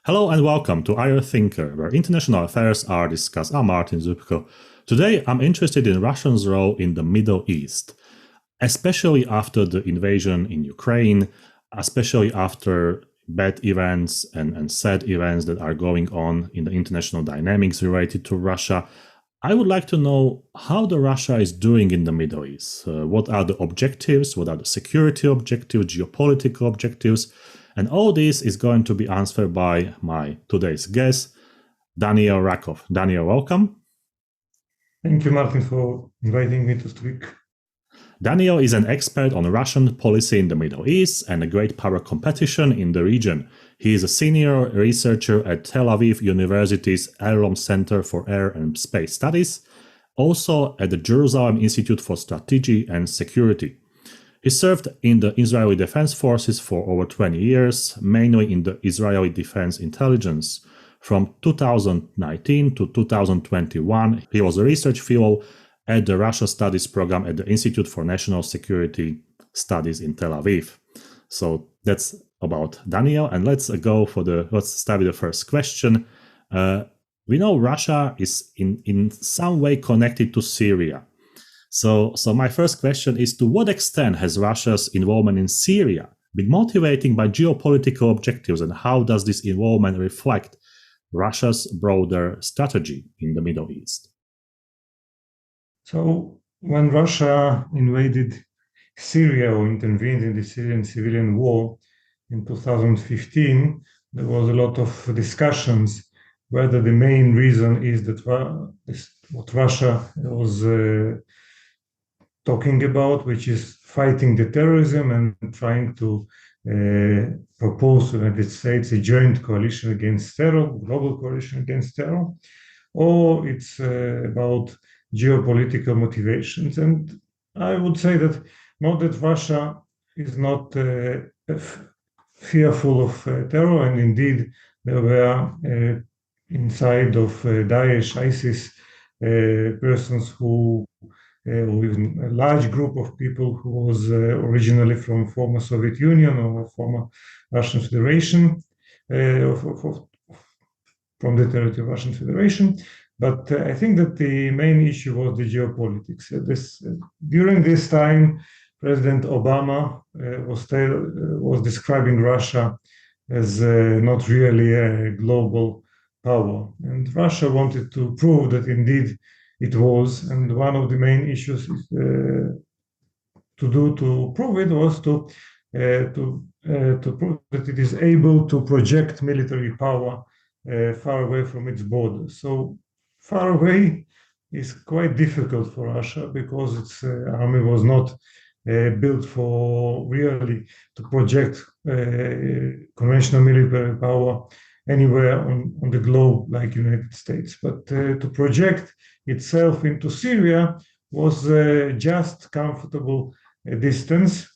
Hello and welcome to IR Thinker, where international affairs are discussed. I'm Martin Zupko. Today I'm interested in Russia's role in the Middle East, especially after the invasion in Ukraine, especially after bad events and sad events that are going on in the international dynamics related to Russia. I would like to know how the Russia is doing in the Middle East. What are the objectives? What are the security objectives, geopolitical objectives? And all this is going to be answered by my today's guest, Daniel Rakov. Daniel, welcome. Thank you, Martin, for inviting me to speak. Daniel is an expert on Russian policy in the Middle East and a great power competition in the region. He is a senior researcher at Tel Aviv University's Elrom Center for Air and Space Studies, also at the Jerusalem Institute for Strategy and Security. He served in the Israeli Defense Forces for over 20 years, mainly in the Israeli Defense Intelligence. From 2019 to 2021, he was a research fellow at the Russia Studies program at the Institute for National Security Studies in Tel Aviv. So that's about Daniel, and let's start with the first question. We know Russia is in some way connected to Syria. So my first question is, to what extent has Russia's involvement in Syria been motivated by geopolitical objectives, and how does this involvement reflect Russia's broader strategy in the Middle East? So when Russia invaded Syria or intervened in the Syrian civilian war in 2015, there was a lot of discussions whether the main reason is that what Russia was talking about, which is fighting the terrorism and trying to propose to the United States a joint coalition against terror, global coalition against terror, or it's about geopolitical motivations. And I would say that not that Russia is not fearful of terror, and indeed there were inside of Daesh, ISIS, persons who with a large group of people who was originally from former Soviet Union or former Russian Federation, from the territory of Russian Federation. But I think that the main issue was the geopolitics. During this time, President Obama was describing Russia as not really a global power. And Russia wanted to prove that indeed it was, and one of the main issues to prove it was to prove that it is able to project military power far away from its borders. So far away is quite difficult for Russia because its army was not built for really to project conventional military power anywhere on the globe like United States, but to project itself into Syria was just comfortable distance,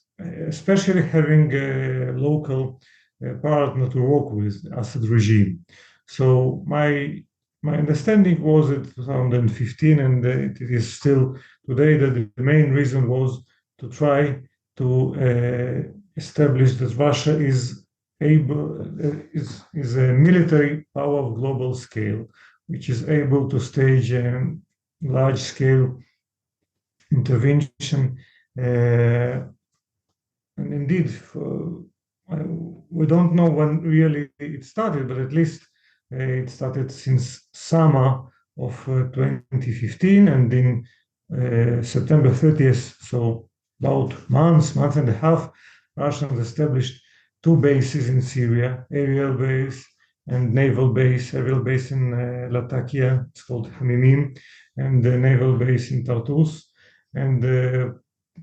especially having a local partner to work with, Assad regime. So my understanding was in 2015, and it is still today, that the main reason was to try to establish that Russia is a military power of global scale, which is able to stage a large-scale intervention. And indeed, we don't know when really it started, but at least it started since summer of 2015, and in September 30th, so about month and a half, Russians established two bases in Syria, aerial base and naval base. Aerial base in Latakia, it's called Hamimim, and the naval base in Tartus, and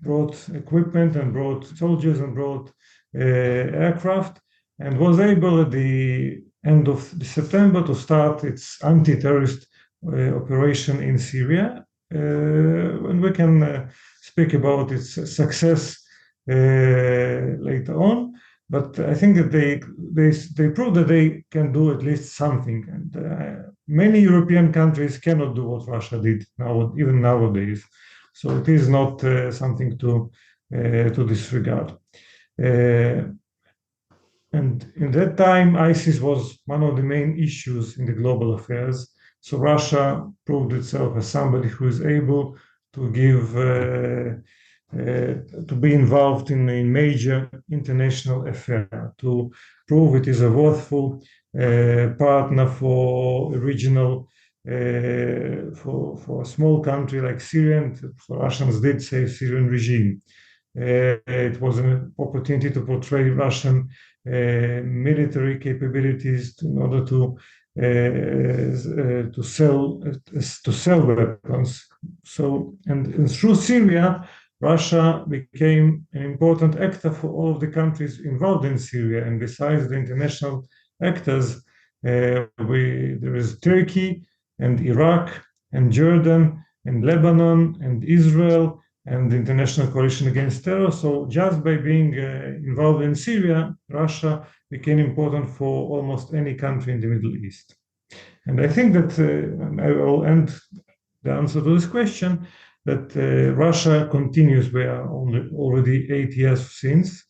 brought equipment and brought soldiers and brought aircraft, and was able at the end of September to start its anti-terrorist operation in Syria. And we can speak about its success later on. But I think that they proved that they can do at least something, and many European countries cannot do what Russia did now, even nowadays. So it is not something to disregard. And in that time, ISIS was one of the main issues in the global affairs. So Russia proved itself as somebody who is able to give to be involved in major international affair, to prove it is a worthful partner for a regional, for a small country like Syria, and the Russians did save Syrian regime. It was an opportunity to portray Russian military capabilities in order to sell weapons. So and through Syria, Russia became an important actor for all of the countries involved in Syria. And besides the international actors, there is Turkey and Iraq and Jordan and Lebanon and Israel and the International Coalition Against Terror. So just by being involved in Syria, Russia became important for almost any country in the Middle East. And I think that I will end the answer to this question, that Russia continues, we are already 8 years since,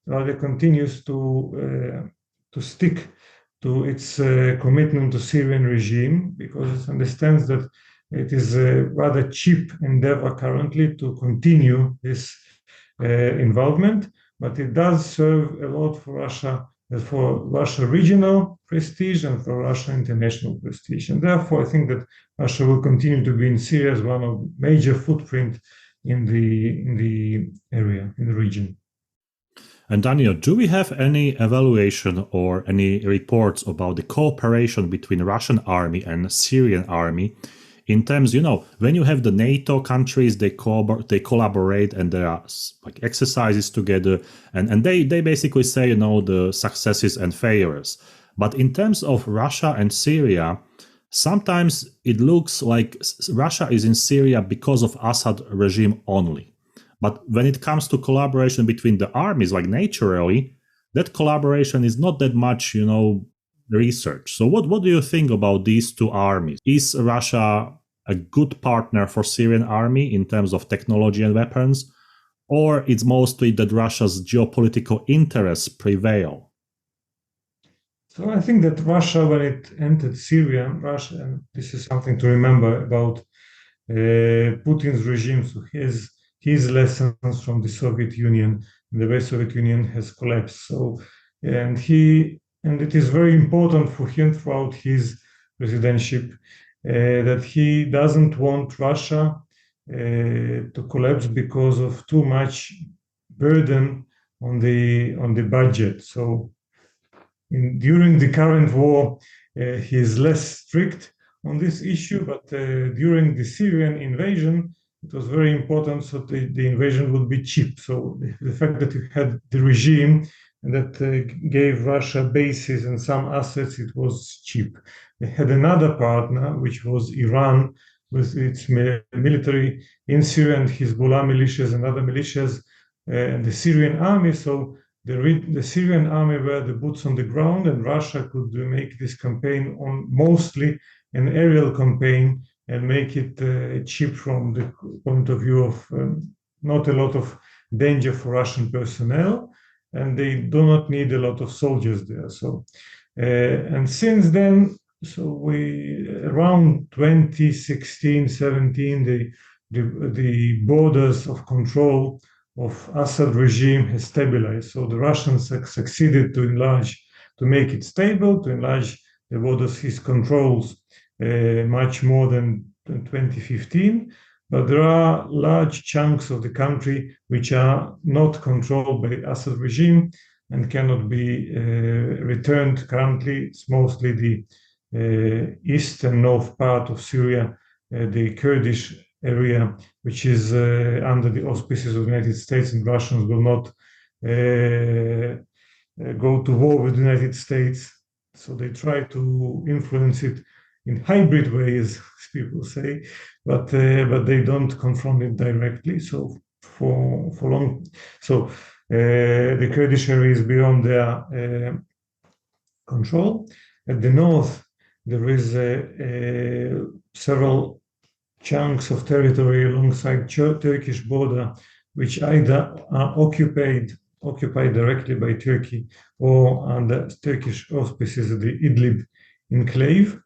Russia continues to stick to its commitment to Syrian regime, because it understands that it is a rather cheap endeavor currently to continue this involvement, but it does serve a lot for Russia regional prestige and for Russia international prestige. And therefore, I think that Russia will continue to be in Syria as one of major footprint in the area, in the region. And Daniel, do we have any evaluation or any reports about the cooperation between Russian army and Syrian army? In terms, when you have the NATO countries, they collaborate and there are like exercises together, and they basically say, the successes and failures. But in terms of Russia and Syria, sometimes it looks like Russia is in Syria because of Assad regime only. But when it comes to collaboration between the armies, like naturally, that collaboration is not that much, research. So what do you think about these two armies? Is Russia a good partner for Syrian army in terms of technology and weapons? Or it's mostly that Russia's geopolitical interests prevail? So I think that Russia, when it entered Syria, and this is something to remember about Putin's regime, so his lessons from the Soviet Union, and the way Soviet Union has collapsed. So, and it is very important for him throughout his presidency that he doesn't want Russia to collapse because of too much burden on the budget. So, during the current war, he is less strict on this issue, but during the Syrian invasion, it was very important so the invasion would be cheap. So the fact that you had the regime that gave Russia bases and some assets, it was cheap. They had another partner, which was Iran, with its military in Syria and Hezbollah militias and other militias, and the Syrian army. So the Syrian army were the boots on the ground, and Russia could make this campaign on mostly an aerial campaign and make it cheap from the point of view of not a lot of danger for Russian personnel, and they do not need a lot of soldiers there. So, and since then, so we around 2016, 17, the borders of control of Assad regime has stabilized. So the Russians succeeded to make it stable, to enlarge the borders he controls much more than 2015. But there are large chunks of the country which are not controlled by the Assad regime and cannot be returned currently. It's mostly the east and north part of Syria, the Kurdish area, which is under the auspices of the United States, and Russians will not go to war with the United States. So they try to influence it in hybrid ways, as people say, but they don't confront it directly. So for long, so the Kurdish area is beyond their control. At the north, there is several chunks of territory alongside Turkish border, which either are occupied occupied directly by Turkey or under Turkish auspices, the Idlib enclave.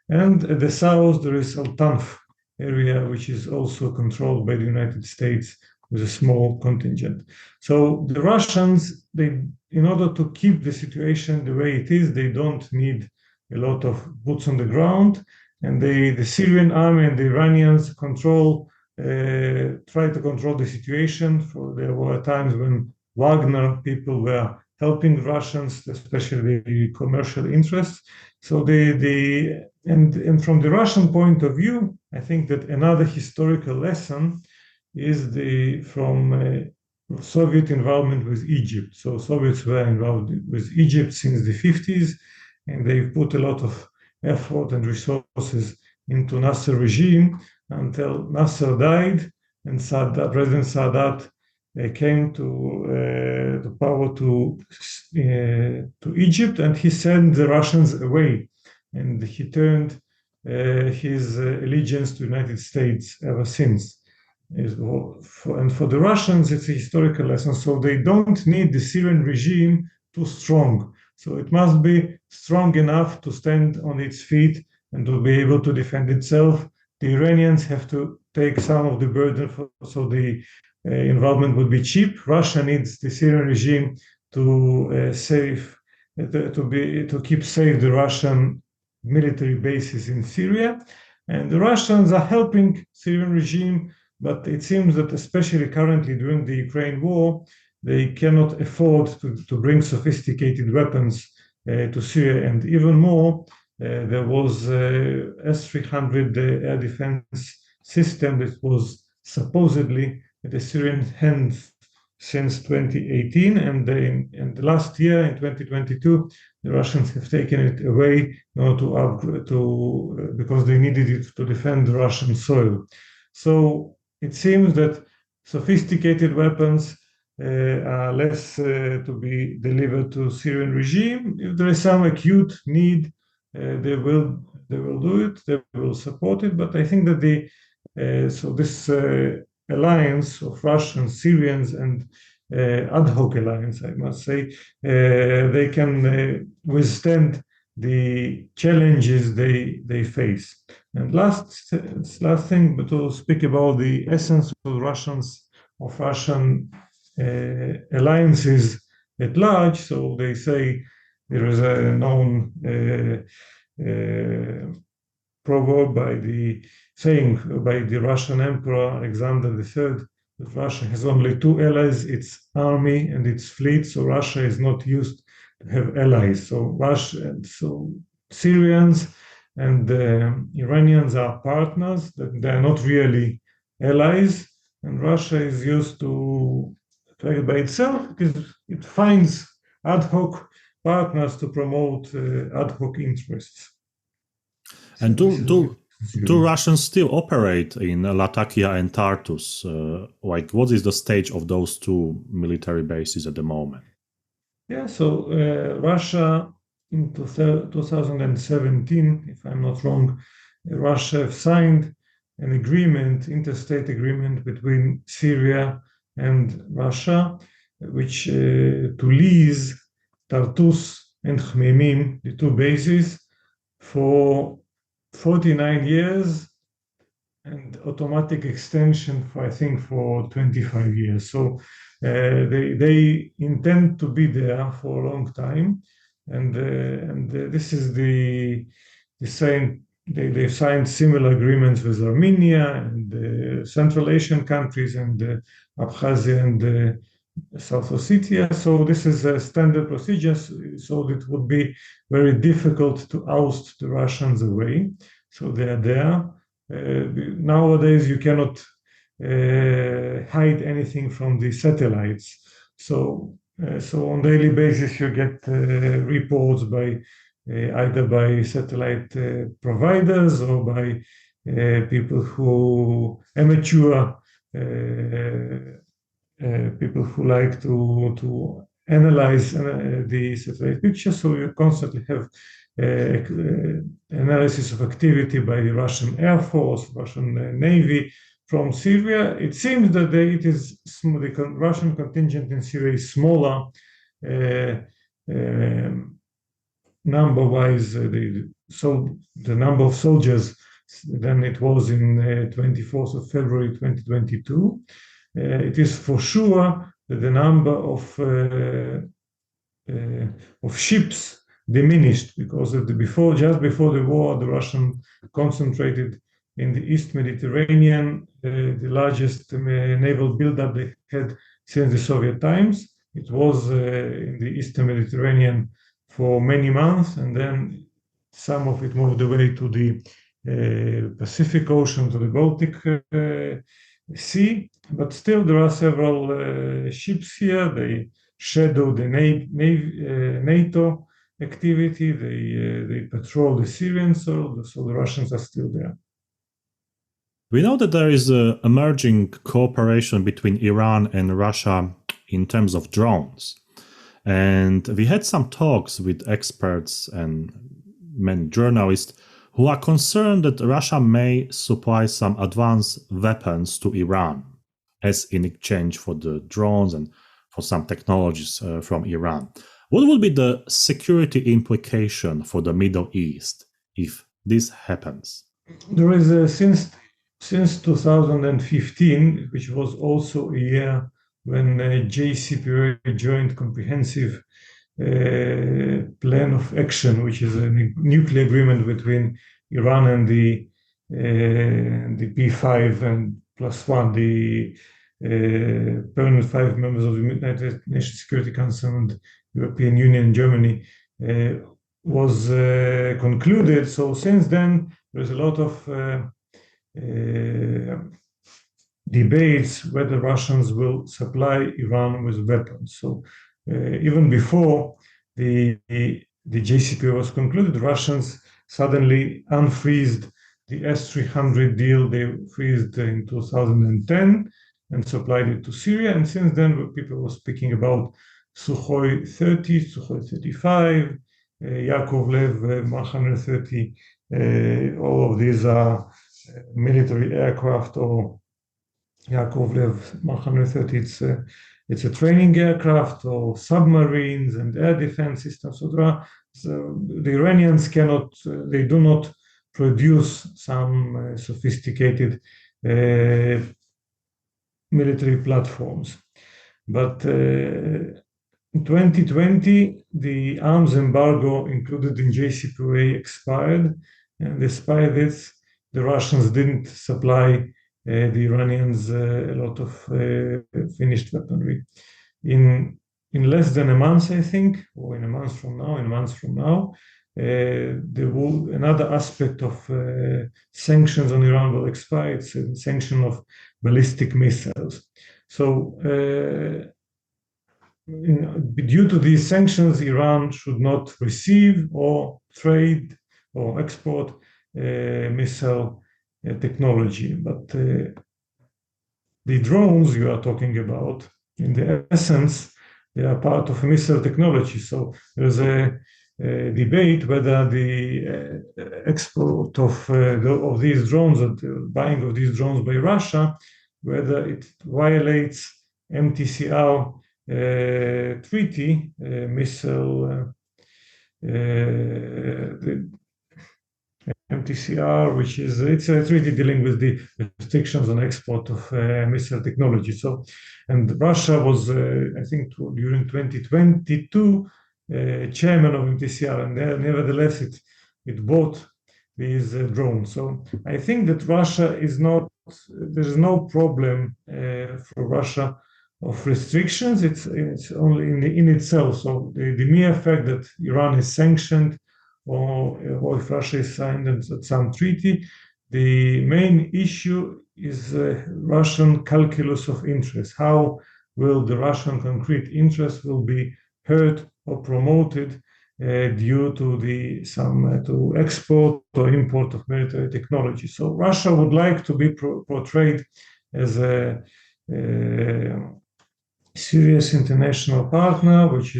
And at the south, there is Al-Tanf area, which is also controlled by the United States with a small contingent. So the Russians, in order to keep the situation the way it is, they don't need a lot of boots on the ground. And the Syrian army and the Iranians try to control the situation. There were times when Wagner people were helping Russians, especially the commercial interests. So and from the Russian point of view, I think that another historical lesson is from Soviet involvement with Egypt. So Soviets were involved with Egypt since the 50s, and they put a lot of effort and resources into Nasser regime until Nasser died and President Sadat came to the power to Egypt, and he sent the Russians away, and he turned his allegiance to the United States ever since. And for the Russians, it's a historical lesson. So they don't need the Syrian regime too strong. So it must be strong enough to stand on its feet and to be able to defend itself. The Iranians have to take some of the burden, so the involvement would be cheap. Russia needs the Syrian regime to keep safe the Russian military bases in Syria. And the Russians are helping Syrian regime, but it seems that especially currently during the Ukraine war, they cannot afford to bring sophisticated weapons to Syria. And even more, there was S-300 air defense system that was supposedly at the Syrian hands since 2018, and the last year in 2022, the Russians have taken it away in order to upgrade because they needed it to defend the Russian soil. So it seems that sophisticated weapons are less to be delivered to Syrian regime. If there is some acute need, they will do it. They will support it. But I think that this alliance of Russians, Syrians, and ad hoc alliance, I must say, they can withstand the challenges they face. And last thing, but to speak about the essence of Russian alliances at large. So they say there is a known proverb by the Russian Emperor Alexander III that Russia has only two allies: its army and its fleet. So Russia is not used to have allies. So Syrians and Iranians are partners, that they are not really allies, and Russia is used to act by itself because it finds ad hoc partners to promote ad hoc interests. And do Russians still operate in Latakia and Tartus? What is the stage of those two military bases at the moment? Yeah, so Russia in 2017, if I'm not wrong, Russia signed an agreement, interstate agreement between Syria and Russia, which to lease Tartus and Khmeimim, the two bases, for 49 years and automatic extension for 25 years. So they intend to be there for a long time, and this is the same. They've signed similar agreements with Armenia and Central Asian countries and Abkhazia and South Ossetia. So this is a standard procedure. So it would be very difficult to oust the Russians away. So they are there. Nowadays, you cannot hide anything from the satellites. So on daily basis, you get reports by either by satellite providers or by people amateur people who like to analyze the satellite picture. So you constantly have analysis of activity by the Russian Air Force, Russian Navy, from Syria. It seems that the Russian contingent in Syria is smaller number-wise. The number of soldiers than it was in 24th of February 2022. It is for sure that the number of ships diminished because just before the war, the Russians concentrated in the East Mediterranean, the largest naval buildup they had since the Soviet times. It was in the Eastern Mediterranean for many months, and then some of it moved away to the Pacific Ocean, to the Baltic Sea. But still, there are several ships here. They shadow the NATO activity. They patrol the Syrian soil, so the Russians are still there. We know that there is an emerging cooperation between Iran and Russia in terms of drones. And we had some talks with experts and many journalists who are concerned that Russia may supply some advanced weapons to Iran as in exchange for the drones and for some technologies from Iran. What would be the security implication for the Middle East if this happens? There is since 2015, which was also a year when JCPOA, Joint Comprehensive Plan of Action, which is a nuclear agreement between Iran and the P5 and +1, the permanent 5 members of the United Nations Security Council and European Union and Germany, was concluded. So since then, there's a lot of debates whether Russians will supply Iran with weapons. So even before the JCPOA was concluded, the Russians suddenly unfreezed the S-300 deal they freezed in 2010 and supplied it to Syria. And since then, people were speaking about Sukhoi 30, Sukhoi 35, Yakovlev Mach 130. All of these are military aircraft, or Yakovlev Mach 130. It's a training aircraft, or submarines and air defense systems. So the Iranians they do not produce some sophisticated military platforms. But in 2020, the arms embargo included in JCPOA expired, and despite this, the Russians didn't supply the Iranians a lot of finished weaponry. In less than a month, I think, or in months from now, another aspect of sanctions on Iran will expire. It's a sanction of ballistic missiles. So due to these sanctions, Iran should not receive or trade or export missile technology. But the drones you are talking about, in the essence, they are part of missile technology. So there's a debate whether the export of these drones, or the buying of these drones by Russia, whether it violates MTCR treaty, missile the MTCR, it's a treaty dealing with the restrictions on export of missile technology. So, and Russia was, I think, during 2022, chairman of MTCR, and nevertheless it bought these drones. So I think that there is no problem for Russia of restrictions. It's only in itself. So the mere fact that Iran is sanctioned, or if Russia is signed at some treaty, the main issue is Russian calculus of interest. How will the Russian concrete interest will be hurt or promoted due to to export or import of military technology? So Russia would like to be portrayed as a serious international partner, which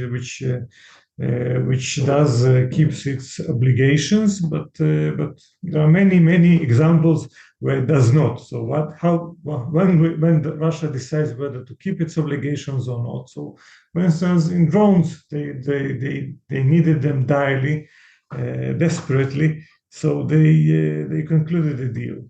which does keeps its obligations, but there are many examples where it does not. So when Russia decides whether to keep its obligations or not. So, for instance, in drones, they needed them direly, desperately. So they concluded a deal.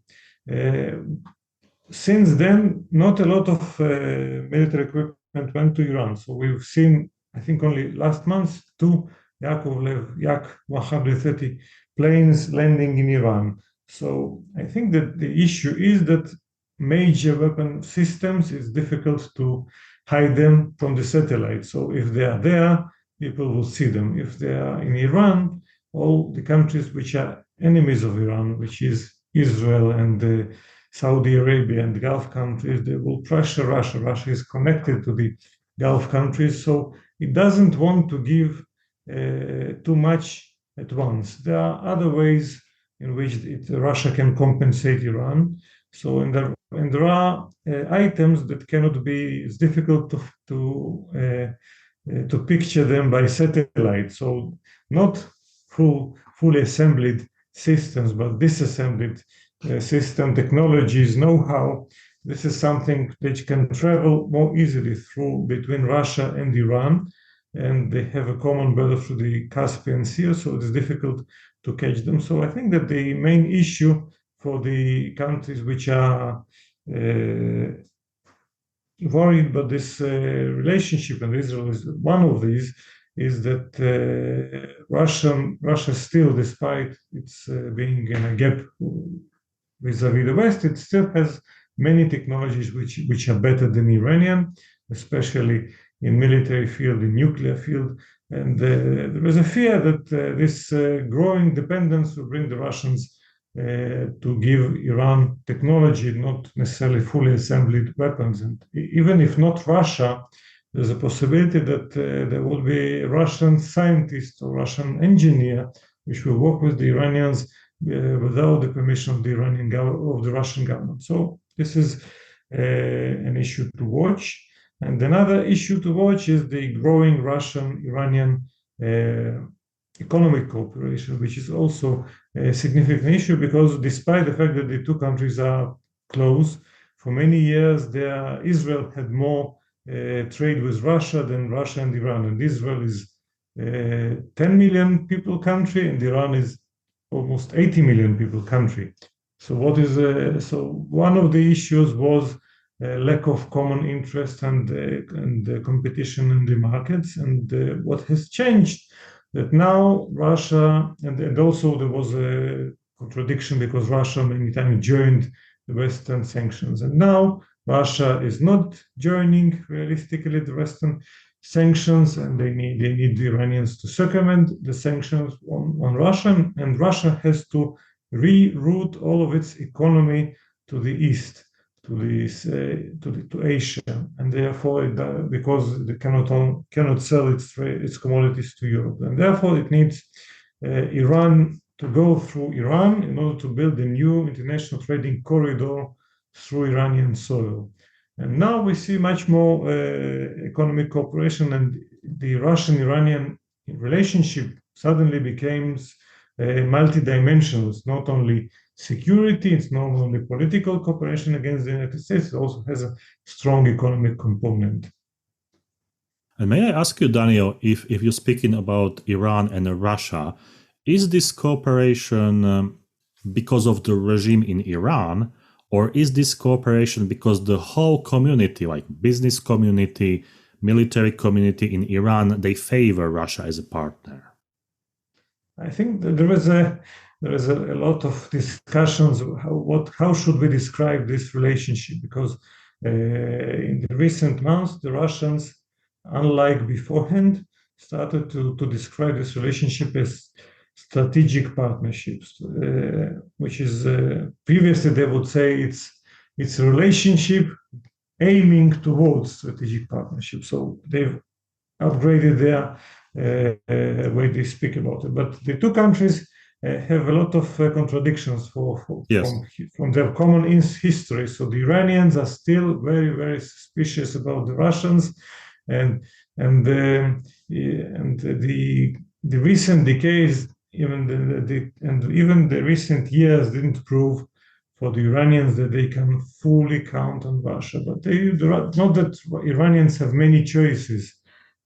Since then, not a lot of military equipment went to Iran. So we've seen, I think only last month, two Yakovlev Yak-130 planes landing in Iran. So I think that the issue is that major weapon systems, it's difficult to hide them from the satellite. So if they are there, people will see them. If they are in Iran, all the countries which are enemies of Iran, which is Israel and Saudi Arabia and the Gulf countries, they will pressure Russia. Russia is connected to the Gulf countries, so it doesn't want to give too much at once. There are other ways in which Russia can compensate Iran. So, and there are items that cannot be. It's difficult to picture them by satellite. So, not fully assembled systems, but disassembled system technologies, know-how. This is something that can travel more easily between Russia and Iran, and they have a common border through the Caspian Sea, so it's difficult to catch them. So I think that the main issue for the countries which are worried about this relationship, and Israel is one of these, is that Russia still, despite its being in a gap vis-a-vis the West, it still has many technologies which are better than Iranian, especially in military field, in nuclear field. And there is a fear that this growing dependence will bring the Russians to give Iran technology, not necessarily fully assembled weapons. And even if not Russia, there's a possibility that there will be a Russian scientist or Russian engineer which will work with the Iranians without the permission of the Russian government. So this is an issue to watch. And another issue to watch is the growing Russian-Iranian economic cooperation, which is also a significant issue because despite the fact that the two countries are close, for many years Israel had more trade with Russia than Russia and Iran. And Israel is 10 million people country, and Iran is almost 80 million people country. So one of the issues was lack of common interest and competition in the markets. And what has changed that now Russia, and also there was a contradiction because Russia many times joined the Western sanctions. And now Russia is not joining realistically the Western sanctions, and they need the Iranians to circumvent the sanctions on Russia, and Russia has to reroute all of its economy to the east, to Asia, and therefore because they cannot sell its commodities to Europe, and therefore it needs Iran to go through Iran in order to build a new international trading corridor through Iranian soil. And now we see much more economic cooperation, and the Russian-Iranian relationship suddenly becomes multidimensional. It's not only security, it's not only political cooperation against the United States, it also has a strong economic component. And may I ask you, Daniel, if you're speaking about Iran and Russia, is this cooperation because of the regime in Iran, or is this cooperation because the whole community, like business community, military community in Iran, they favor Russia as a partner? I think that there is a lot of discussions how should we describe this relationship, because in the recent months the Russians, unlike beforehand, started to describe this relationship as strategic partnerships, which is previously they would say it's a relationship aiming towards strategic partnership. So they've upgraded their way they speak about it. But the two countries have a lot of contradictions from their common history. So the Iranians are still very, very suspicious about the Russians, and and the recent decades, even the recent years didn't prove for the Iranians that they can fully count on Russia. But not that Iranians have many choices,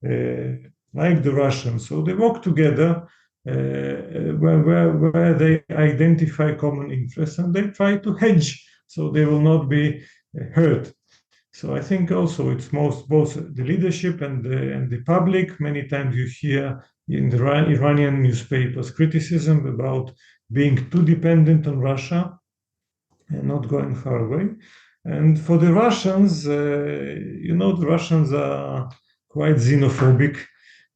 like the Russians. So they work together where they identify common interests and they try to hedge so they will not be hurt. So I think also it's both the leadership and the public. Many times you hear in the Iranian newspapers criticism about being too dependent on Russia and not going far away. And for the Russians, the Russians are quite xenophobic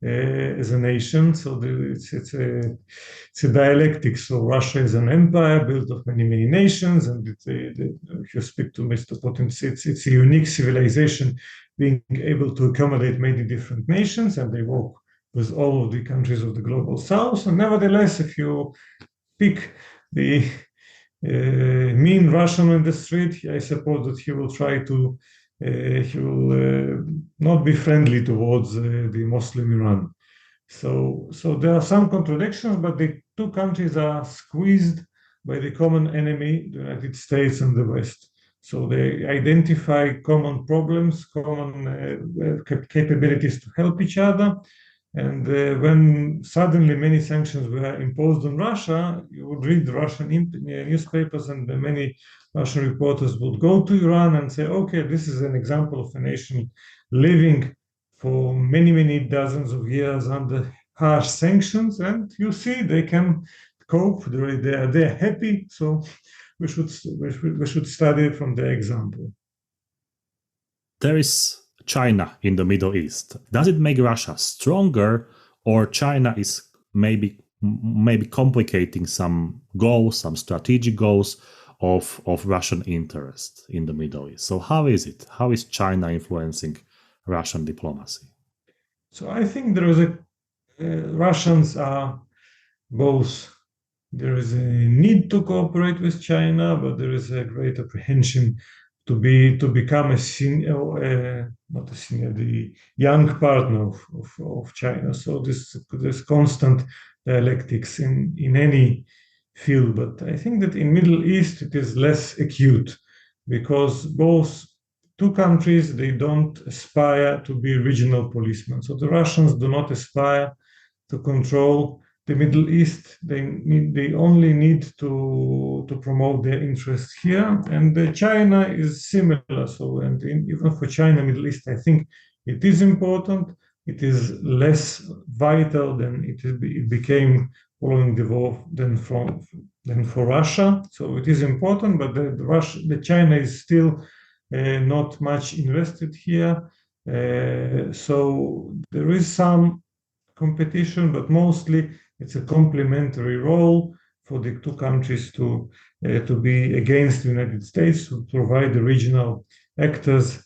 as a nation. So it's a dialectic. So Russia is an empire built of many nations, and if you speak to Mr. Putin, it's a unique civilization being able to accommodate many different nations, and they work with all of the countries of the global south. And nevertheless, if you pick the mean Russian in the street, I suppose that he will try to he will not be friendly towards the Muslim Iran. So there are some contradictions, but the two countries are squeezed by the common enemy, the United States and the West. So they identify common problems, common capabilities to help each other. And when suddenly many sanctions were imposed on Russia, you would read the Russian newspapers, and many Russian reporters would go to Iran and say, okay, this is an example of a nation living for many dozens of years under harsh sanctions, and you see they can cope. They're happy. So we should study from their example. There is China in the Middle East. Does it make Russia stronger, or China is maybe complicating some goals, some strategic goals of Russian interest in the Middle East? So how is it? How is China influencing Russian diplomacy? So I think Russians are both. There is a need to cooperate with China, but there is a great apprehension to become the young partner of China. So there's constant dialectics in any field, but I think that in Middle East it is less acute because both two countries, they don't aspire to be regional policemen. So the Russians do not aspire to control the Middle East. They only need to promote their interests here, and China is similar. So, and even for China, Middle East, I think it is important. It is less vital than it became following the war than for Russia. So it is important, but the China is still not much invested here. So there is some competition, but mostly it's a complementary role for the two countries to be against the United States, to provide the regional actors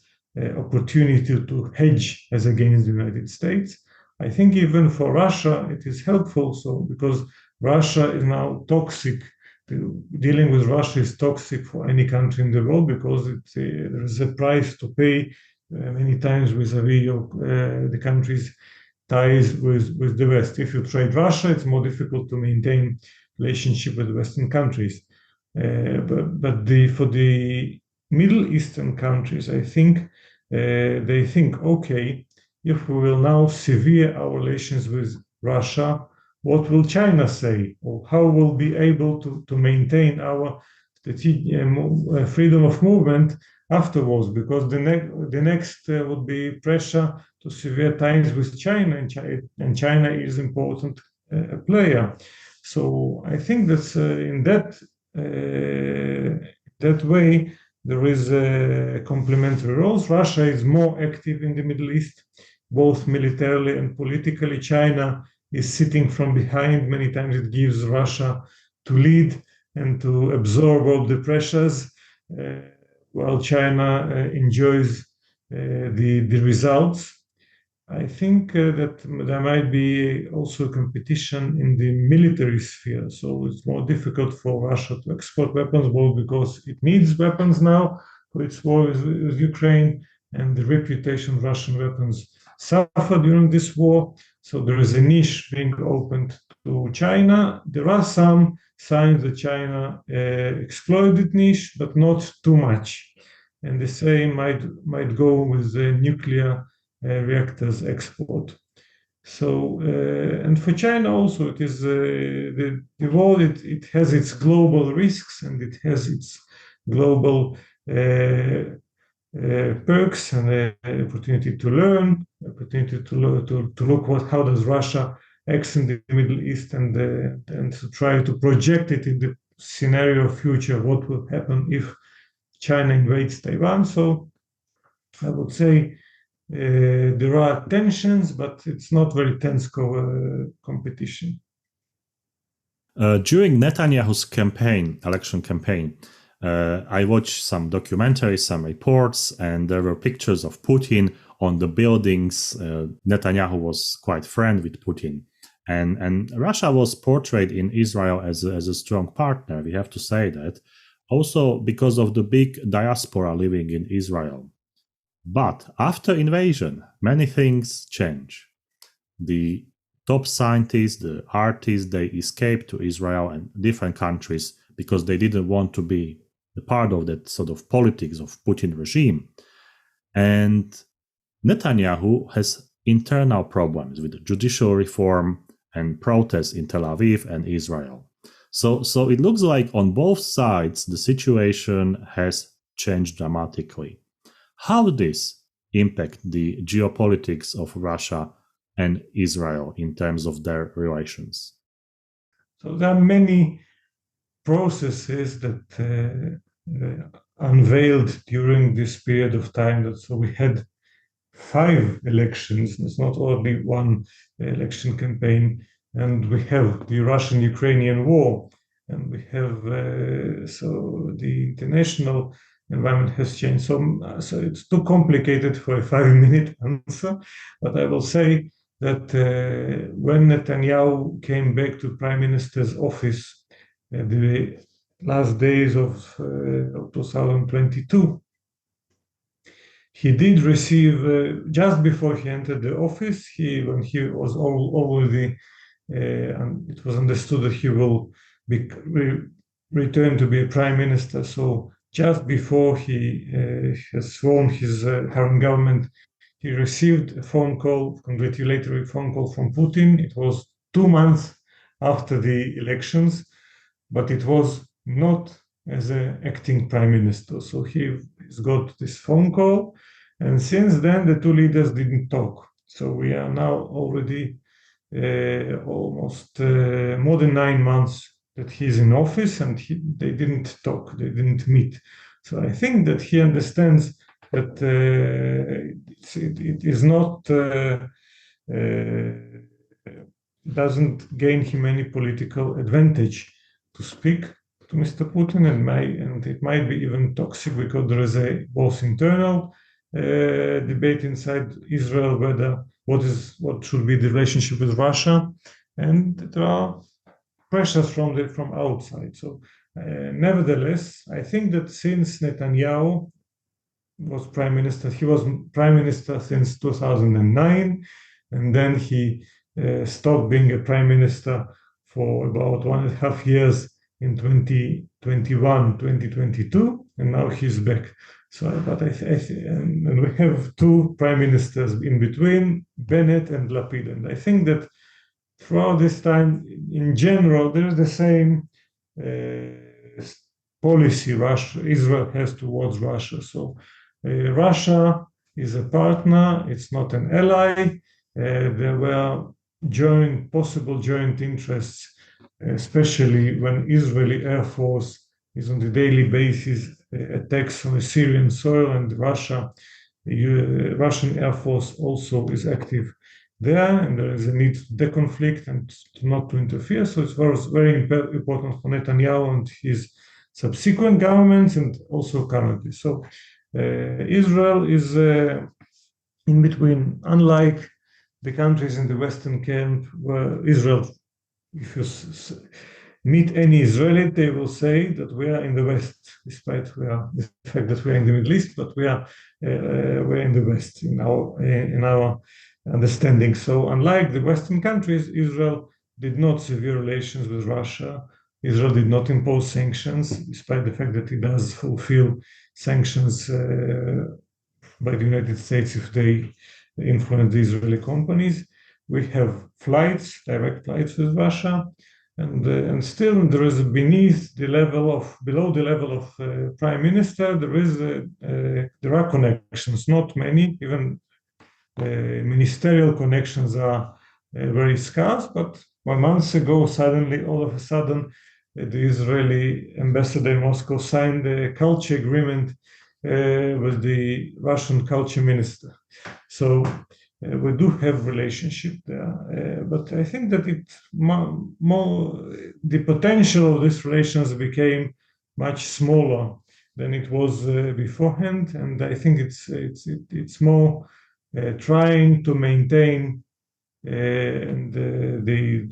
opportunity to hedge as against the United States. I think even for Russia, it is helpful. So because Russia is now toxic, dealing with Russia is toxic for any country in the world because there is a price to pay many times vis-a-vis the country's ties with the West. If you trade Russia, it's more difficult to maintain relationship with Western countries. But for the Middle Eastern countries, I think they think, okay, if we will now sever our relations with Russia, what will China say? Or how will we be able to maintain our freedom of movement afterwards? Because the next would be pressure to severe ties with China, and China is important player. So I think that in that way there is complementary roles. Russia is more active in the Middle East, both militarily and politically. China is sitting from behind. Many times it gives Russia to lead and to absorb all the pressures, while China enjoys the results. I think that there might be also competition in the military sphere. So it's more difficult for Russia to export weapons, both because it needs weapons now for its war with Ukraine, and the reputation of Russian weapons suffered during this war. So there is a niche being opened to China. There are some signs that China exploited niche, but not too much. And the same might go with the nuclear reactors export. So, and for China also, it is the world. It has its global risks and it has its global perks and opportunity to learn, opportunity to look how does Russia acts in the Middle East and to try to project it in the scenario of future. What will happen if China invades Taiwan? So I would say there are tensions, but it's not very tense competition. During Netanyahu's election campaign, I watched some documentaries, some reports, and there were pictures of Putin on the buildings. Netanyahu was quite friend with Putin. And Russia was portrayed in Israel as a strong partner, we have to say that, also because of the big diaspora living in Israel. But after invasion, many things change. The top scientists, the artists, they escaped to Israel and different countries because they didn't want to be a part of that sort of politics of Putin regime. And Netanyahu has internal problems with judicial reform and protests in Tel Aviv and Israel. So it looks like on both sides, the situation has changed dramatically. How this impact the geopolitics of Russia and Israel in terms of their relations? So there are many processes that unveiled during this period of time. So we had 5 elections. It's not only one election campaign, and we have the Russian-Ukrainian war, and we have so the international environment has changed. So it's too complicated for a 5-minute answer, but I will say that when Netanyahu came back to prime minister's office the last days of 2022, he did receive just before he entered the office. When he was already, and it was understood that he will return to be a prime minister. So just before he has sworn his current government, he received a congratulatory phone call from Putin. It was 2 months after the elections, but it was not as an acting prime minister. So he's got this phone call, and since then the two leaders didn't talk. So we are now already almost more than 9 months that he's in office, and they didn't talk, they didn't meet. So I think that he understands that it is not doesn't gain him any political advantage to speak to Mr. Putin, and it might be even toxic because there is a both internal debate inside Israel whether what should be the relationship with Russia, and there are pressures from outside. So nevertheless, I think that since Netanyahu was prime minister, he was prime minister since 2009, and then he stopped being a prime minister for about 1.5 years in 2021, 2022, and now he's back. So, but and we have 2 prime ministers in between, Bennett and Lapid, and I think that throughout this time, in general, there is the same policy Israel has towards Russia. So Russia is a partner; it's not an ally. There were possible joint interests, especially when Israeli Air Force is on the daily basis attacks on the Syrian soil, and Russian Air Force also is active there, and there is a need to deconflict and not to interfere. So it was very important for Netanyahu and his subsequent governments, and also currently. So Israel is in between, unlike the countries in the Western camp, where Israel, if you meet any Israeli, they will say that we are in the West, despite the fact that we are in the Middle East, but we're in the West in our understanding. So unlike the Western countries, Israel did not sever relations with Russia. Israel did not impose sanctions, despite the fact that it does fulfill sanctions by the United States if they influence the Israeli companies. We have flights, direct flights with Russia, and still there is below the level of prime minister. There are connections, not many. Even ministerial connections are very scarce. But 1 month ago, suddenly, all of a sudden, the Israeli ambassador in Moscow signed a culture agreement with the Russian culture minister. So we do have relationship there, but I think that the potential of these relations became much smaller than it was beforehand, and I think it's more trying to maintain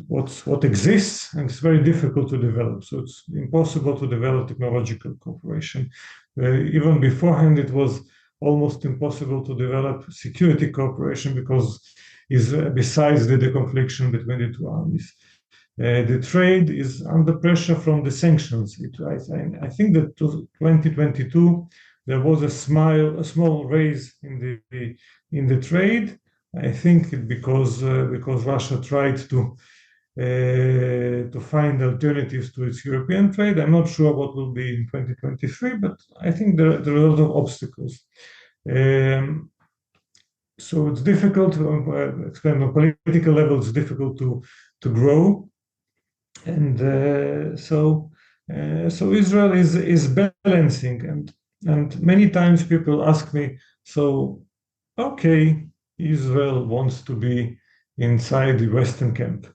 what exists, and it's very difficult to develop. So it's impossible to develop technological cooperation. Even beforehand, it was almost impossible to develop security cooperation because besides the confliction between the two armies. The trade is under pressure from the sanctions. I think that 2022 there was a small raise in the trade. I think because Russia tried to find alternatives to its European trade. I'm not sure what will be in 2023, but I think there are a lot of obstacles. So it's difficult to explain on political level. It's difficult to grow, and so Israel is balancing, and many times people ask me, so okay, Israel wants to be inside the Western camp.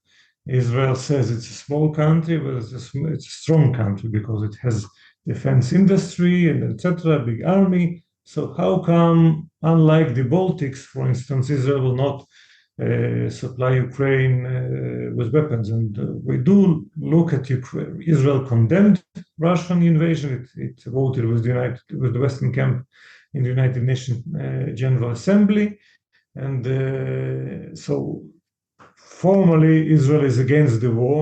Israel says it's a small country, but it's a strong country because it has defense industry and etc., big army. So how come, unlike the Baltics, for instance, Israel will not supply Ukraine with weapons? And we do look at Ukraine. Israel condemned Russian invasion. It voted with the Western camp in the United Nations General Assembly, and so formally Israel is against the war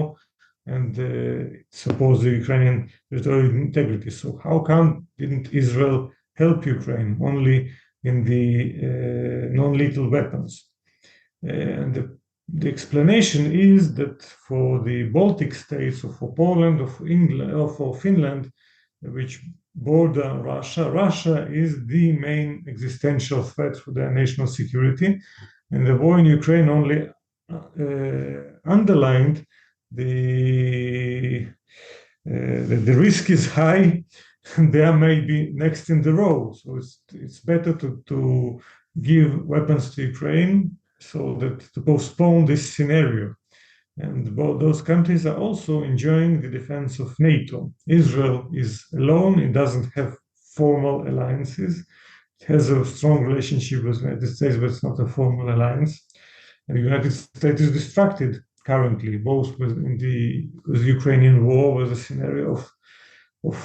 and supports the Ukrainian territorial integrity. So how come didn't Israel help Ukraine only in the non-lethal weapons? And the explanation is that for the Baltic states, or for Poland, or for England, or for Finland, which border Russia, Russia is the main existential threat for their national security, and the war in Ukraine only underlined the risk is high, and they may be next in the row. So it's better to give weapons to Ukraine so that to postpone this scenario. And both those countries are also enjoying the defense of NATO. Israel is alone; it doesn't have formal alliances. It has a strong relationship with the United States, but it's not a formal alliance. And the United States is distracted currently, both with the Ukrainian war, with the scenario of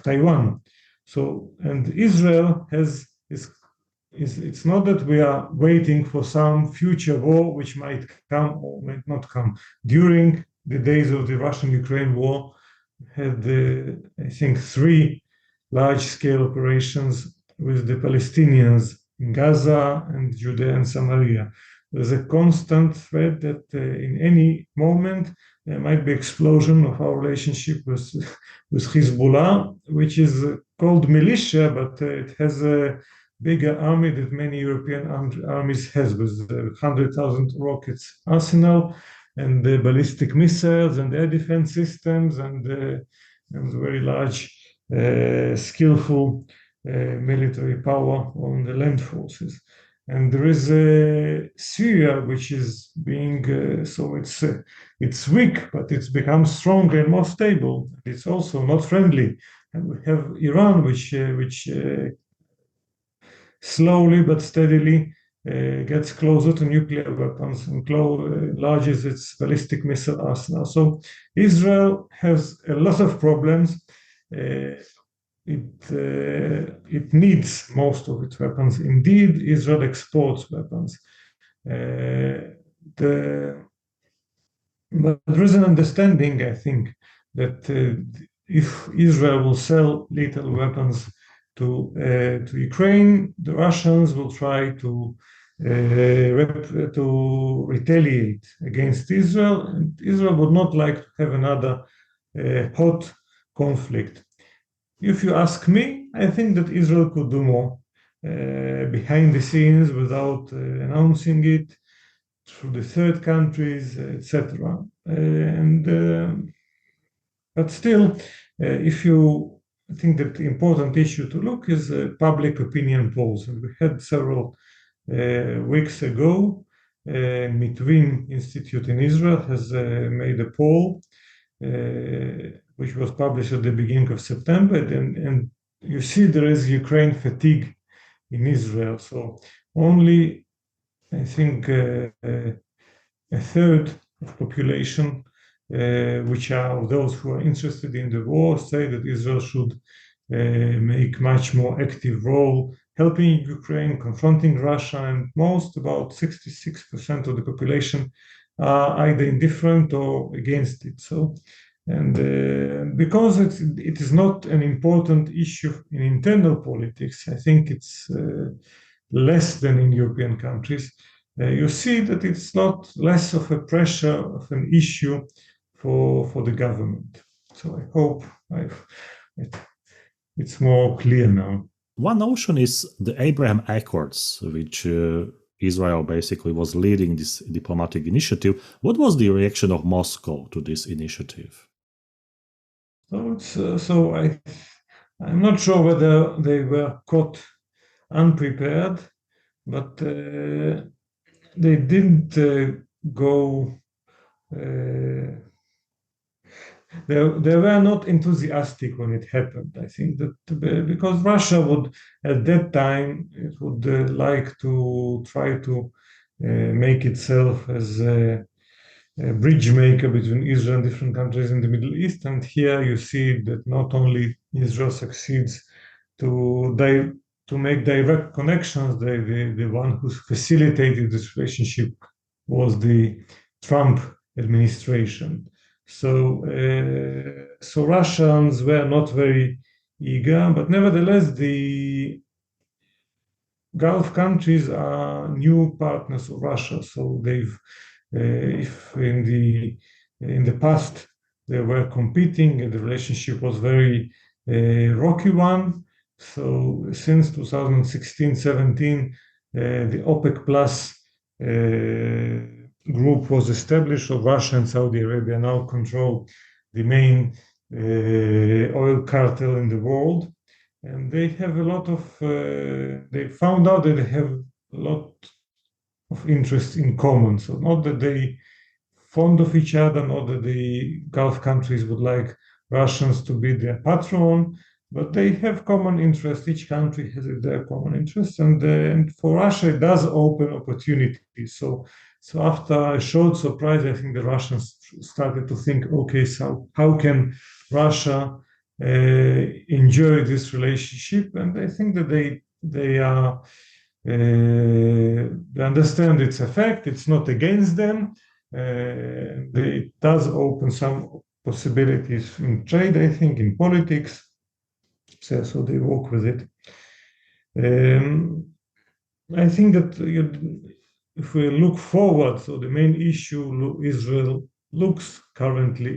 Taiwan. So, and Israel it's not that we are waiting for some future war which might come or might not come. During the days of the Russian-Ukraine war, had I think 3 large-scale operations with the Palestinians in Gaza and Judea and Samaria. There's a constant threat that in any moment there might be explosion of our relationship with Hezbollah, which is called militia, but it has a bigger army that many European armies has, with 100,000 rockets arsenal and the ballistic missiles and air defense systems and very large, skillful military power on the land forces. And there is Syria, which is being so it's weak, but it's become stronger and more stable. It's also not friendly, and we have Iran, which slowly but steadily gets closer to nuclear weapons and enlarges its ballistic missile arsenal. So Israel has a lot of problems. It needs most of its weapons. Indeed, Israel exports weapons. But there is an understanding, I think, that if Israel will sell lethal weapons to Ukraine, the Russians will try to retaliate against Israel, and Israel would not like to have another hot conflict. If you ask me, I think that Israel could do more behind the scenes without announcing it through the third countries, etc. But still, if you think that the important issue to look is public opinion polls, and we had several weeks ago. Mitwin Institute in Israel has made a poll, which was published at the beginning of September, and you see there is Ukraine fatigue in Israel. So only, I think, a third of population, which are those who are interested in the war, say that Israel should make much more active role helping Ukraine, confronting Russia, and most, about 66% of the population, are either indifferent or against it. So, and because it is not an important issue in internal politics, I think it's less than in European countries. You see that it's not less of a pressure of an issue for the government. So I hope it's more clear now. One notion is the Abraham Accords, which Israel basically was leading this diplomatic initiative. What was the reaction of Moscow to this initiative? So I'm not sure whether they were caught unprepared, but they didn't go. They were not enthusiastic when it happened. I think that because Russia would, at that time, it would like to try to make itself as a bridge maker between Israel and different countries in the Middle East. And here you see that not only Israel succeeds to make direct connections, the one who facilitated this relationship was the Trump administration. So Russians were not very eager, but nevertheless, the Gulf countries are new partners of Russia. So they've, if in the past they were competing, and the relationship was very rocky one. So since 2016-17, the OPEC Plus group was established. So Russia and Saudi Arabia now control the main oil cartel in the world, and they have a lot of. They found out that they have a lot of interest in common. So not that they fond of each other, not that the Gulf countries would like Russians to be their patron, but they have common interests. Each country has their common interests, and for Russia it does open opportunities. So after a short surprise, I think the Russians started to think, okay, so how can Russia enjoy this relationship? And I think that they understand its effect. It's not against them. It does open some possibilities in trade, I think, in politics. So they work with it. I think that if we look forward, so the main issue Israel looks currently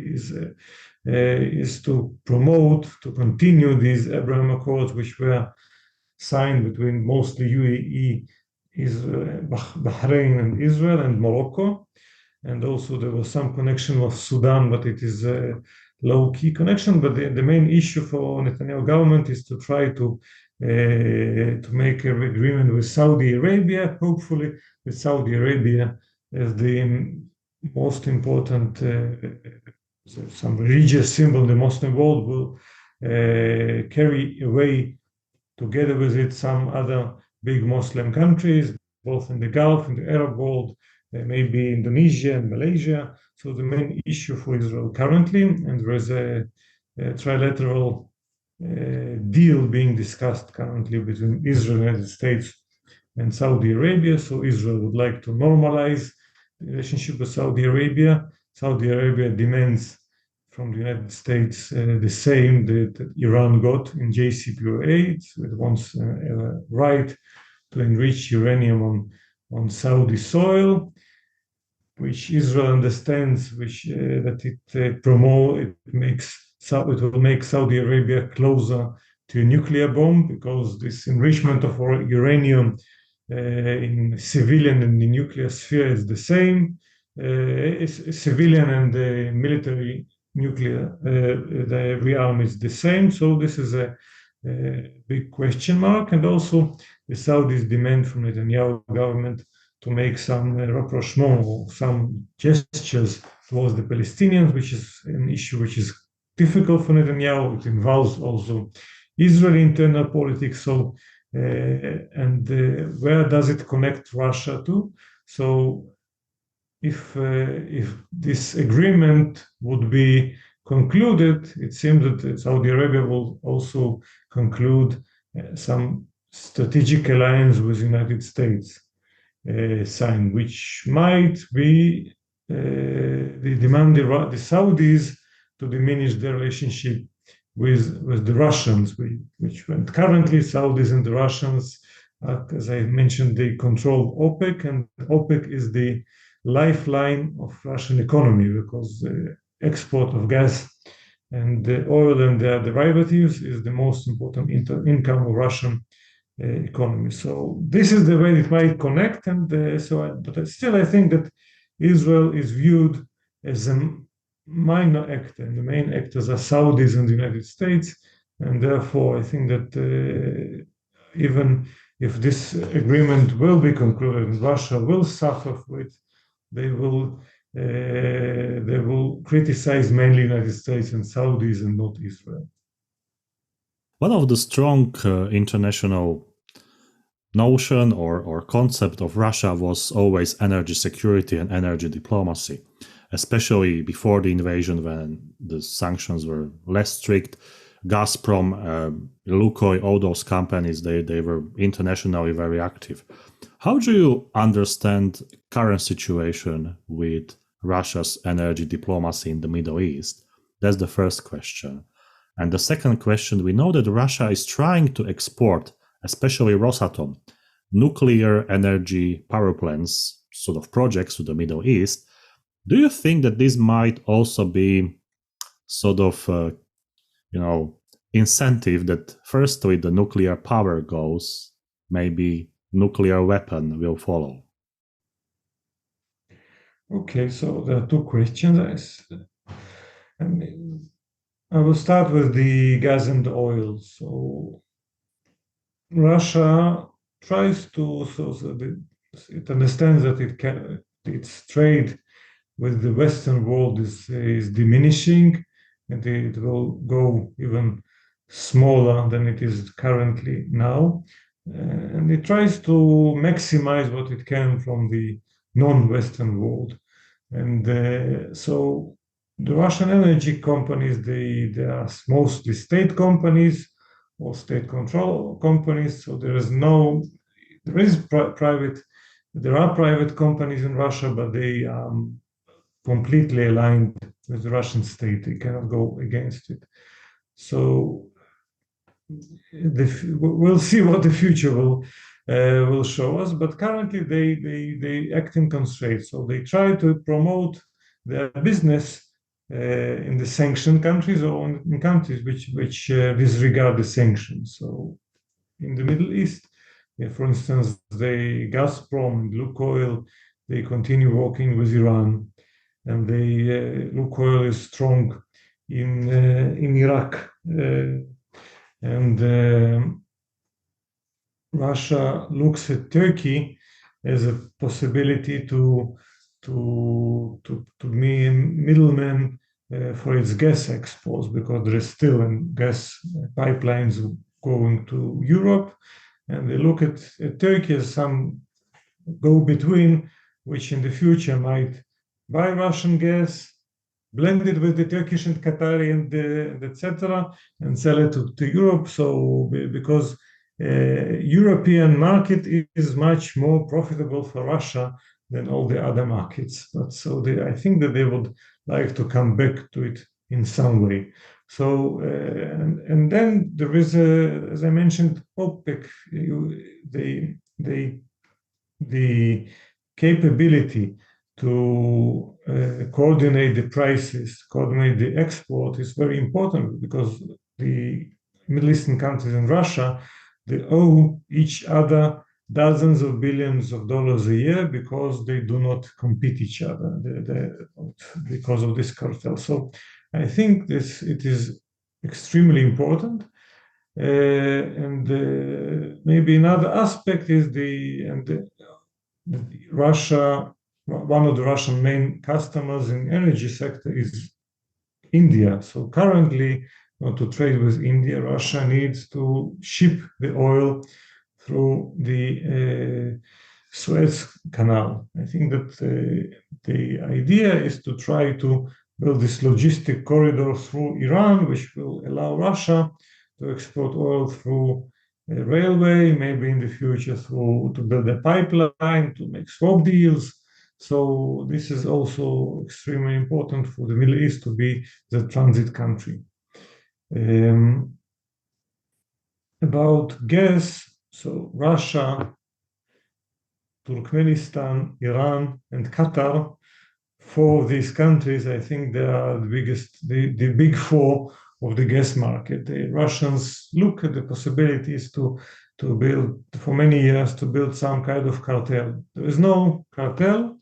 is to promote, to continue these Abraham Accords, which were signed between mostly UAE, Bahrain, and Israel, and Morocco. And also there was some connection with Sudan, but it is a low-key connection. But the main issue for Netanyahu government is to try to make an agreement with Saudi Arabia, hopefully with Saudi Arabia as the most important, some religious symbol in the Muslim world, will carry away together with it some other big Muslim countries, both in the Gulf, in the Arab world, maybe Indonesia and Malaysia. So the main issue for Israel currently, and there is a trilateral deal being discussed currently between Israel and the United States and Saudi Arabia. So Israel would like to normalize the relationship with Saudi Arabia. Saudi Arabia demands from the United States the same that Iran got in JCPOA. It wants a right to enrich uranium on Saudi soil, which Israel understands, that it will make Saudi Arabia closer to a nuclear bomb, because this enrichment of uranium in civilian and the nuclear sphere is the same. Civilian and the military nuclear, the realm is the same. So this is a big question mark. And also the Saudis demand from Netanyahu government to make some rapprochement or some gestures towards the Palestinians, which is an issue which is difficult for Netanyahu. It involves also Israeli internal politics. So, where does it connect Russia to? So, if this agreement would be concluded, it seems that Saudi Arabia will also conclude some strategic alliance with the United States, sign, which might be the demand the Saudis to diminish their relationship with the Russians, which currently Saudis and the Russians, as I mentioned, they control OPEC, and OPEC is the lifeline of Russian economy, because the export of gas and the oil and their derivatives is the most important income of Russian economy. So this is the way it might connect, and but still I think that Israel is viewed as a minor actor, and the main actors are Saudis and the United States, and therefore I think that even if this agreement will be concluded and Russia will suffer for it, they will criticize mainly United States and Saudis and not Israel. One of the strong international notion or concept of Russia was always energy security and energy diplomacy, especially before the invasion, when the sanctions were less strict. Gazprom, Lukoil, all those companies, they were internationally very active. How do you understand current situation with Russia's energy diplomacy in the Middle East? That's the first question. And the second question, we know that Russia is trying to export, especially Rosatom, nuclear energy power plants, sort of projects to the Middle East. Do you think that this might also be sort of, incentive that firstly the nuclear power goes, maybe nuclear weapon will follow? Okay, so there are two questions. I will start with the gas and oil. So Russia tries to, it understands that its trade with the Western world is diminishing, and it will go even smaller than it is currently now. And it tries to maximize what it can from the non-Western world. And so the Russian energy companies, they are mostly state companies or state control companies. So there are private companies in Russia, but they are completely aligned with the Russian state. They cannot go against it. So we'll see what the future will show us. But currently, they act in constraints. So they try to promote their business in the sanctioned countries or in countries which disregard the sanctions. So in the Middle East, for instance, Gazprom and Lukoil, they continue working with Iran, and Lukoil is strong in Iraq, and Russia looks at Turkey as a possibility to be a middleman for its gas exports, because there is still gas pipelines going to Europe, and they look at Turkey as some go-between, which in the future might buy Russian gas, blend it with the Turkish and Qatari and etc., and sell it to Europe. So because European market is much more profitable for Russia than all the other markets. But I think that they would like to come back to it in some way. So and then there is, as I mentioned, OPEC. The capability to coordinate the prices, coordinate the export is very important, because the Middle Eastern countries and Russia, they owe each other dozens of billions of dollars a year because they do not compete each other because of this cartel. So I think it is extremely important. And maybe another aspect is Russia. One of the Russian main customers in energy sector is India. So currently, to trade with India, Russia needs to ship the oil through the Suez Canal. I think that the idea is to try to build this logistic corridor through Iran, which will allow Russia to export oil through a railway, maybe in the future to build a pipeline, to make swap deals. So this is also extremely important for the Middle East to be the transit country. About gas, so Russia, Turkmenistan, Iran, and Qatar, four of these countries, I think they are the biggest, the big four of the gas market. The Russians look at the possibilities to build, for many years, to build some kind of cartel. There is no cartel,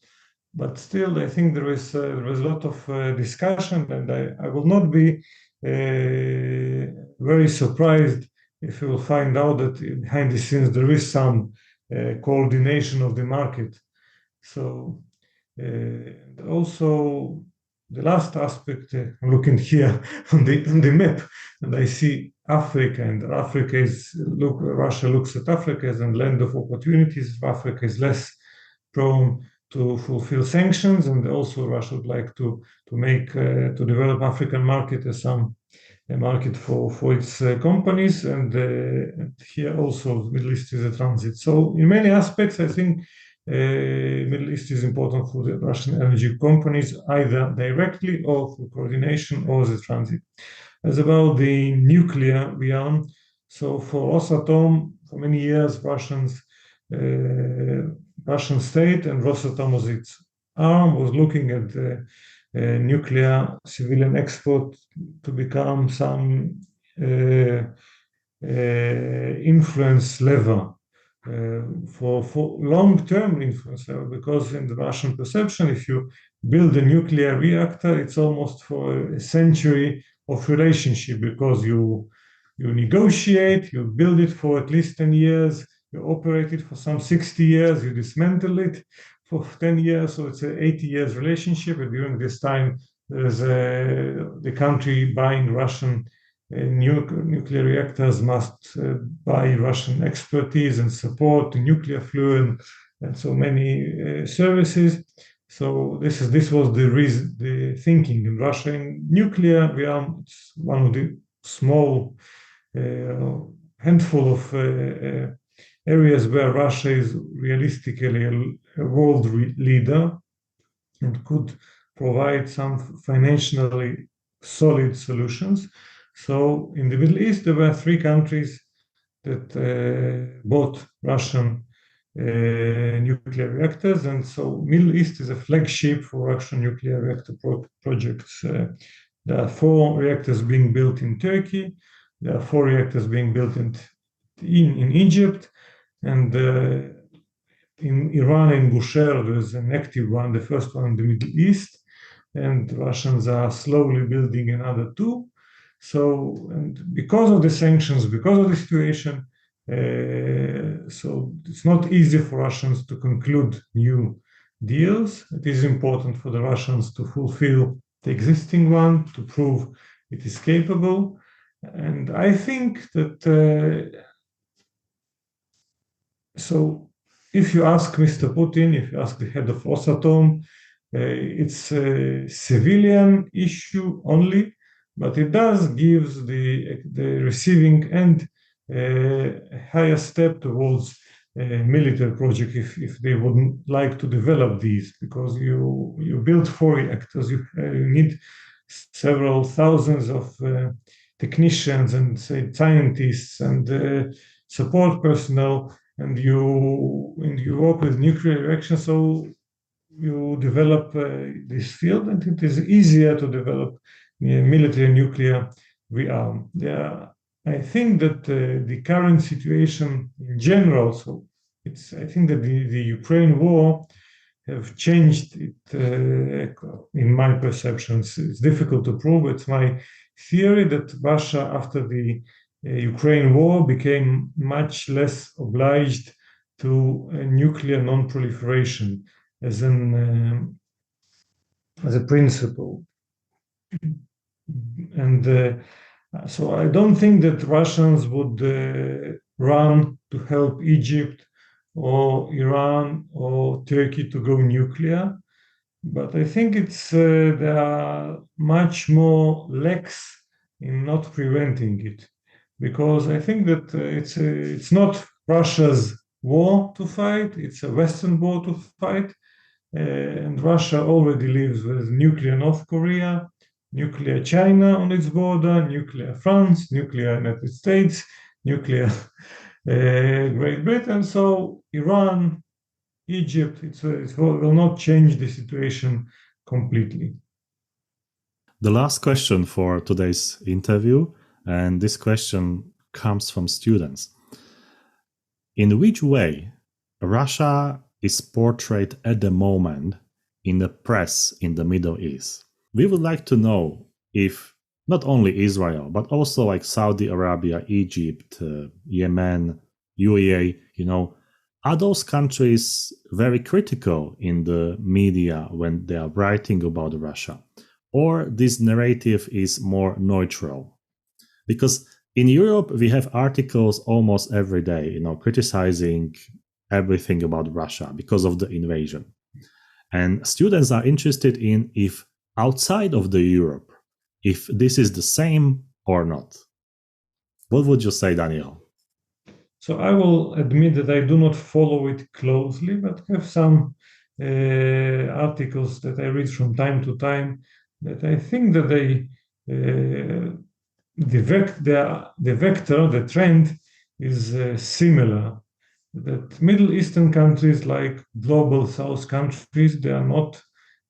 but still, I think there is a lot of discussion, and I will not be very surprised if you will find out that behind the scenes there is some coordination of the market. So also the last aspect, I'm looking here on the map, and I see Africa, and Africa is Russia looks at Africa as a land of opportunities. Africa is less prone to fulfill sanctions, and also Russia would like to develop African market as a market for its companies, and here also the Middle East is a transit. So in many aspects, I think Middle East is important for the Russian energy companies, either directly or through coordination or as a transit. As about the nuclear realm, so for Rosatom, for many years, Russian state and Rosatom was its arm, was looking at the nuclear civilian export to become some influence lever, for long-term influence lever, because in the Russian perception, if you build a nuclear reactor, it's almost for a century of relationship, because you negotiate, you build it for at least 10 years, you operate it for some 60 years, you dismantle it for 10 years, so it's an 80 years relationship. And during this time, there's the country buying Russian nuclear reactors must buy Russian expertise and support the nuclear fuel and so many services. So this was the reason, the thinking in Russia. In nuclear realm, it's one of the small handful of areas where Russia is realistically a world leader and could provide some financially solid solutions. So in the Middle East, there were three countries that bought Russian nuclear reactors, and so Middle East is a flagship for Russian nuclear reactor projects. There are 4 reactors being built in Turkey. There are 4 reactors being built in Egypt, and in Iran and Bushehr, there's an active one, the first one in the Middle East, and Russians are slowly building another 2. So, and because of the sanctions, because of the situation, so it's not easy for Russians to conclude new deals. It is important for the Russians to fulfill the existing one, to prove it is capable. And I think that so if you ask Mr. Putin, if you ask the head of Rosatom, it's a civilian issue only, but it does give the receiving end a higher step towards a military project if they wouldn't like to develop these, because you build 4 reactors, you need several thousands of technicians and say scientists and support personnel, and you work with nuclear reaction, so you develop this field, and it is easier to develop military nuclear rearm. I think that the current situation in general, so I think that the Ukraine war have changed it in my perceptions. It's difficult to prove. It's my theory that Russia, after the Ukraine war, became much less obliged to nuclear non-proliferation as as a principle. And so I don't think that Russians would run to help Egypt or Iran or Turkey to go nuclear. But I think they are much more lax in not preventing it, because I think that it's not Russia's war to fight; it's a Western war to fight, and Russia already lives with nuclear North Korea, nuclear China on its border, nuclear France, nuclear United States, nuclear Great Britain. So Iran, Egypt, it will not change the situation completely. The last question for today's interview, and this question comes from students. In which way Russia is portrayed at the moment in the press in the Middle East? We would like to know if not only Israel, but also like Saudi Arabia, Egypt, Yemen, UAE, are those countries very critical in the media when they are writing about Russia? Or this narrative is more neutral? Because in Europe, we have articles almost every day, criticizing everything about Russia because of the invasion. And students are interested in if outside of the Europe, if this is the same or not. What would you say, Daniel? So I will admit that I do not follow it closely, but have some articles that I read from time to time that I think that the vector, the trend is similar. That Middle Eastern countries, like global South countries, they are not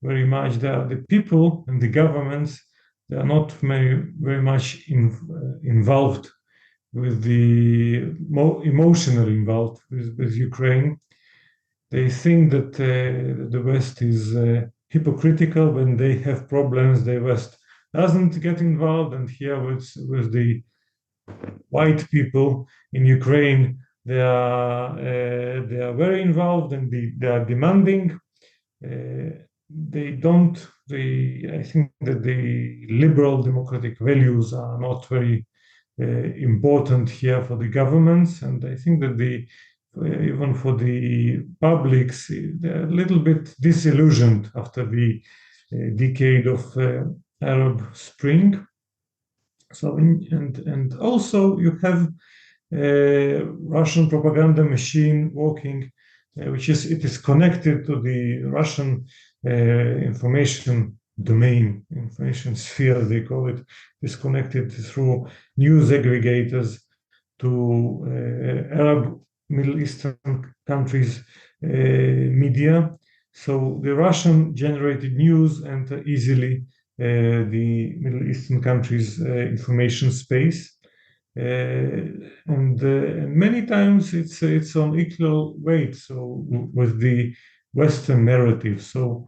very much. They are the people and the governments. They are not very much involved with the more emotionally involved with Ukraine. They think that the West is hypocritical. When they have problems, the West doesn't get involved. And here with the white people in Ukraine, they are very involved, and they are demanding. They don't. I think that the liberal democratic values are not very important here for the governments, and I think that even for the publics, they're a little bit disillusioned after the decade of Arab Spring. So and also you have Russian propaganda machine working, it is connected to the Russian information domain, information sphere, they call it, is connected through news aggregators to Arab Middle Eastern countries media. So the Russian generated news enter easily the Middle Eastern countries information space. And many times it's on equal weight, so with the Western narrative. So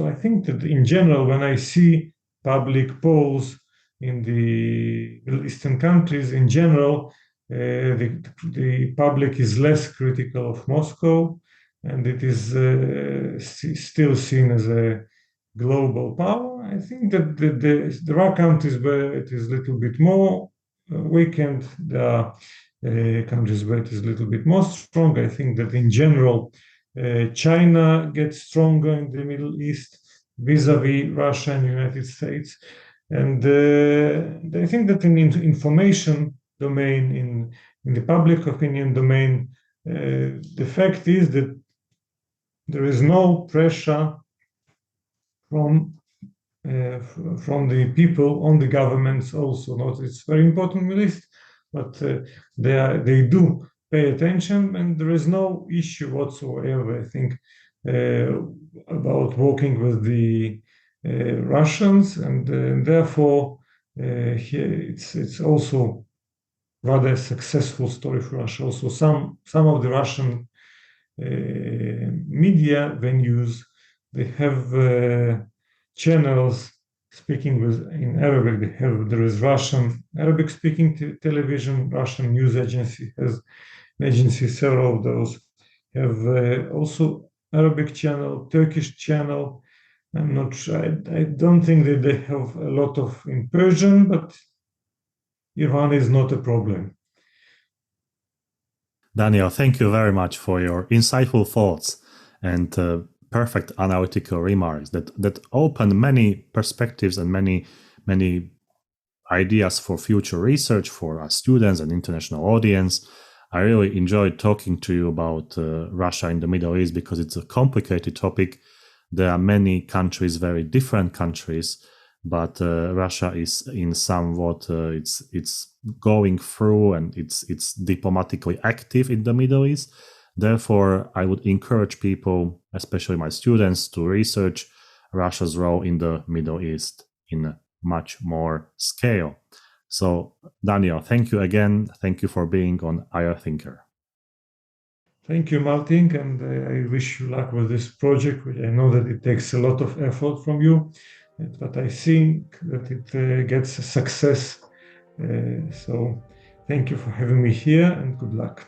I think that in general, when I see public polls in the Middle Eastern countries, in general, the public is less critical of Moscow, and it is still seen as a global power. I think that there are countries where it is a little bit more weakened. There are countries where it is a little bit more strong. I think that in general, China gets stronger in the Middle East vis-a-vis Russia and the United States. And I think that in information domain, in the public opinion domain, the fact is that there is no pressure from from the people on the governments also. Not it's very important list, but they do pay attention, and there is no issue whatsoever, I think, about working with the Russians, and therefore here it's also rather a successful story for Russia. Also, some of the Russian media venues, they have channels speaking with in Arabic. There is Russian Arabic speaking television. Russian news agency has an agency. Several of those have also Arabic channel, Turkish channel. I'm not sure. I don't think that they have a lot of in Persian, but Iran is not a problem. Daniel, thank you very much for your insightful thoughts and perfect analytical remarks that open many perspectives and many ideas for future research for our students and international audience. I really enjoyed talking to you about Russia in the Middle East because it's a complicated topic. There are many countries, very different countries, but Russia is in somewhat it's going through and it's diplomatically active in the Middle East. Therefore, I would encourage people, especially my students, to research Russia's role in the Middle East in a much more scale. So, Daniel, thank you again. Thank you for being on IR Thinker. Thank you, Martin, and I wish you luck with this project. I know that it takes a lot of effort from you, but I think that it gets a success. So thank you for having me here, and good luck.